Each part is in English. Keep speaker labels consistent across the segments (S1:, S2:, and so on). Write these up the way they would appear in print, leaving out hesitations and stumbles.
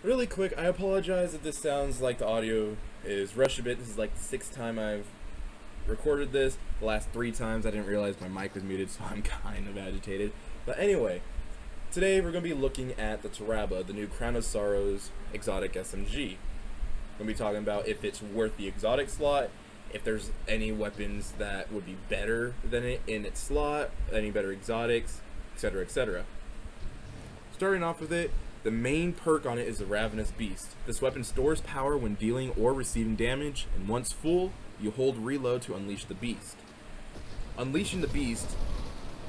S1: Really quick, I apologize if this sounds like the audio is rushed a bit. This is like the 6th time I've recorded this. The last 3 times I didn't realize my mic was muted, so I'm kind of agitated. But anyway, today we're going to be looking at the Tarrabah, the new Crown of Sorrows exotic SMG. We're going to be talking about if it's worth the exotic slot, if there's any weapons that would be better than it in its slot, any better exotics, etc., etc. Starting off with it, the main perk on it is the Ravenous Beast. This weapon stores power when dealing or receiving damage, and once full, you hold reload to unleash the beast. Unleashing the beast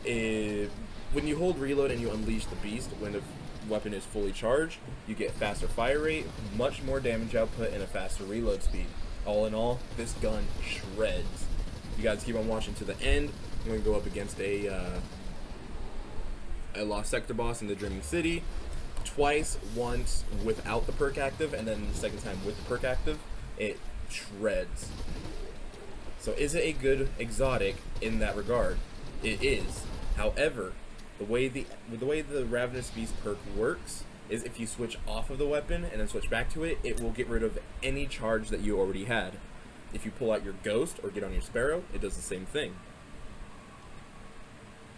S1: is when you hold reload and you unleash the beast when the weapon is fully charged, you get faster fire rate, much more damage output, and a faster reload speed. All in all, this gun shreds. You guys keep on watching to the end. I'm going to go up against a Lost Sector boss in the Dreaming City. Twice, once without the perk active, and then the second time with the perk active. It shreds. So is it a good exotic in that regard? It is. However, the way the Ravenous Beast perk works is if you switch off of the weapon and then switch back to it, it will get rid of any charge that you already had. If you pull out your Ghost or get on your Sparrow, it does the same thing.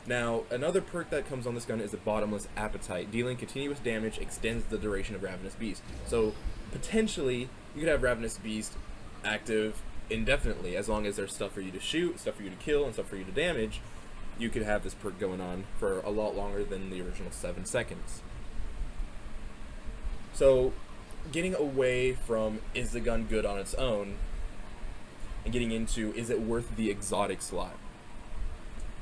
S1: Now, another perk that comes on this gun is a Bottomless Appetite. Dealing continuous damage extends the duration of Ravenous Beast. So, potentially, you could have Ravenous Beast active indefinitely, as long as there's stuff for you to shoot, stuff for you to kill, and stuff for you to damage. You could have this perk going on for a lot longer than the original 7 seconds. So, getting away from is the gun good on its own, and getting into is it worth the exotic slot?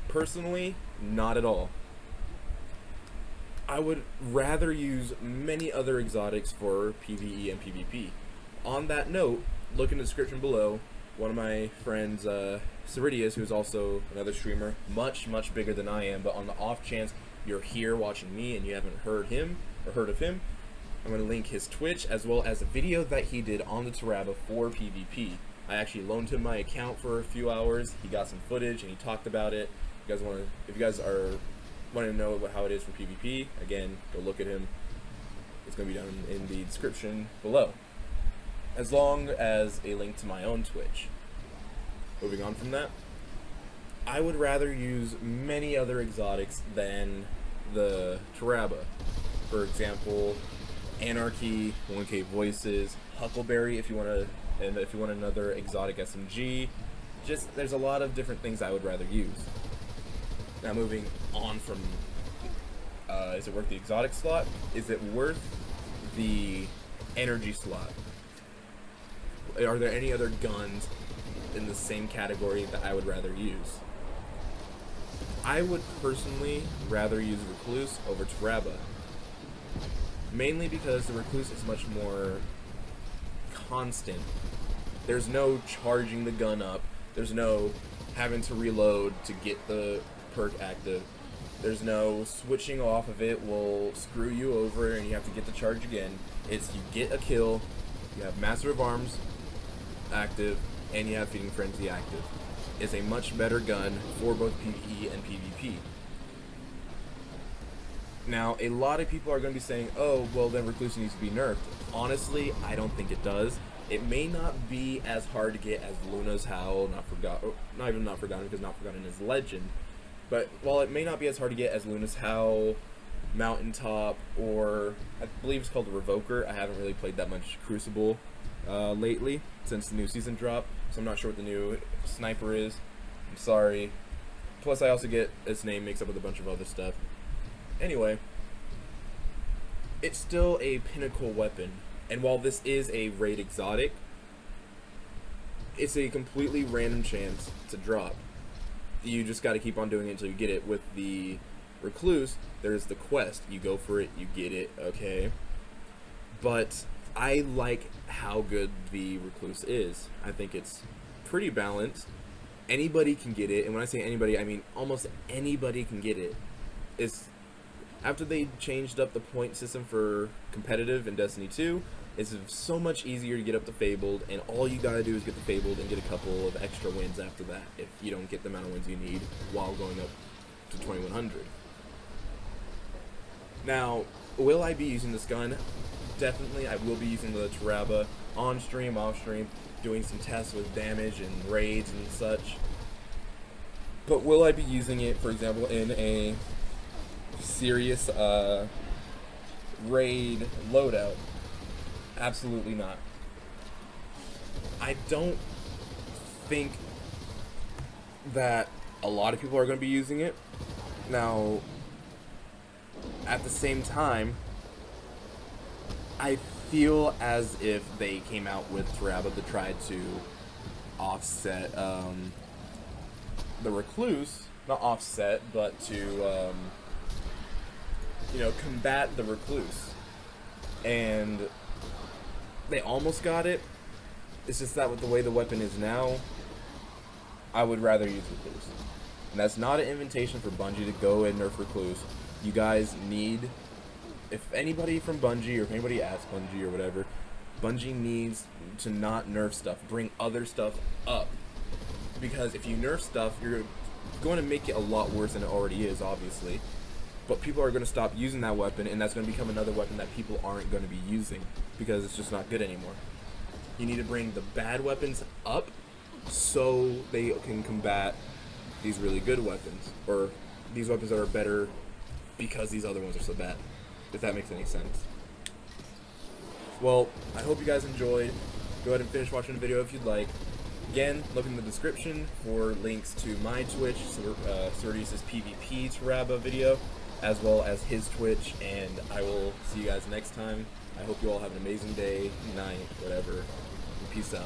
S1: Personally, not at all. I would rather use many other exotics for PvE and PvP. On that note, look in the description below. One of my friends, Ceridius, who's also another streamer, much bigger than I am, but on the off chance you're here watching me and you haven't heard him or heard of him, I'm going to link his Twitch as well as a video that he did on the Tarrabah for PvP. I actually loaned him my account for a few hours. He got some footage and he talked about it. If you guys are wanting to know how it is for PvP, again, go look at him. It's going to be down in the description below, as long as a link to my own Twitch. Moving on from that, I would rather use many other exotics than the Tarrabah. For example, Anarchy, 1K Voices, Huckleberry if you want another exotic SMG. Just there's a lot of different things I would rather use. Now moving on from, is it worth the exotic slot? Is it worth the energy slot? Are there any other guns in the same category that I would rather use? I would personally rather use Recluse over Tarrabah. Mainly because the Recluse is much more constant. There's no charging the gun up. There's no having to reload to get the perk active. There's no switching off of it will screw you over and you have to get the charge again. It's you get a kill, you have Master of Arms active, and you have Feeding Frenzy active. It's a much better gun for both PvE and PvP. Now, a lot of people are going to be saying, oh, well then Recluse needs to be nerfed. Honestly, I don't think it does. It may not be as hard to get as Luna's Howl, not even Not Forgotten, because Not Forgotten is legend. But while it may not be as hard to get as Luna's Howl, Mountaintop, or I believe it's called the Revoker. I haven't really played that much Crucible lately since the new season dropped, so I'm not sure what the new sniper is. I'm sorry. Plus, I also get its name mixed up with a bunch of other stuff. Anyway, it's still a pinnacle weapon, and while this is a raid exotic, it's a completely random chance to drop. You just got to keep on doing it until you get it. With the Recluse, there's the quest. You go for it, you get it, okay? But I like how good the Recluse is. I think it's pretty balanced. Anybody can get it, and when I say anybody, I mean almost anybody can get it. After they changed up the point system for competitive in Destiny 2, it's so much easier to get up to Fabled, and all you gotta do is get the Fabled and get a couple of extra wins after that, if you don't get the amount of wins you need while going up to 2100. Now, will I be using this gun? definitely I will be using the Tarrabah on stream, off stream, doing some tests with damage and raids and such. But will I be using it, for example, in a serious raid loadout? Absolutely not. I don't think that a lot of people are going to be using it. Now, at the same time, I feel as if they came out with Tarrabah to try to offset the Recluse, not offset, but to you know, combat the Recluse, and they almost got it. It's just that with the way the weapon is now, I would rather use Recluse. And that's not an invitation for Bungie to go and nerf Recluse. You guys need, if anybody from Bungie, or if anybody asks Bungie or whatever, Bungie needs to not nerf stuff, bring other stuff up. Because if you nerf stuff, you're going to make it a lot worse than it already is, obviously. But people are going to stop using that weapon, and that's going to become another weapon that people aren't going to be using, because it's just not good anymore. You need to bring the bad weapons up so they can combat these really good weapons, or these weapons that are better because these other ones are so bad, if that makes any sense. Well, I hope you guys enjoyed. Go ahead and finish watching the video if you'd like. Again, look in the description for links to my Twitch, Cerridius' PvP Tarrabah video, as well as his Twitch, and I will see you guys next time. I hope you all have an amazing day, night, whatever. Peace out.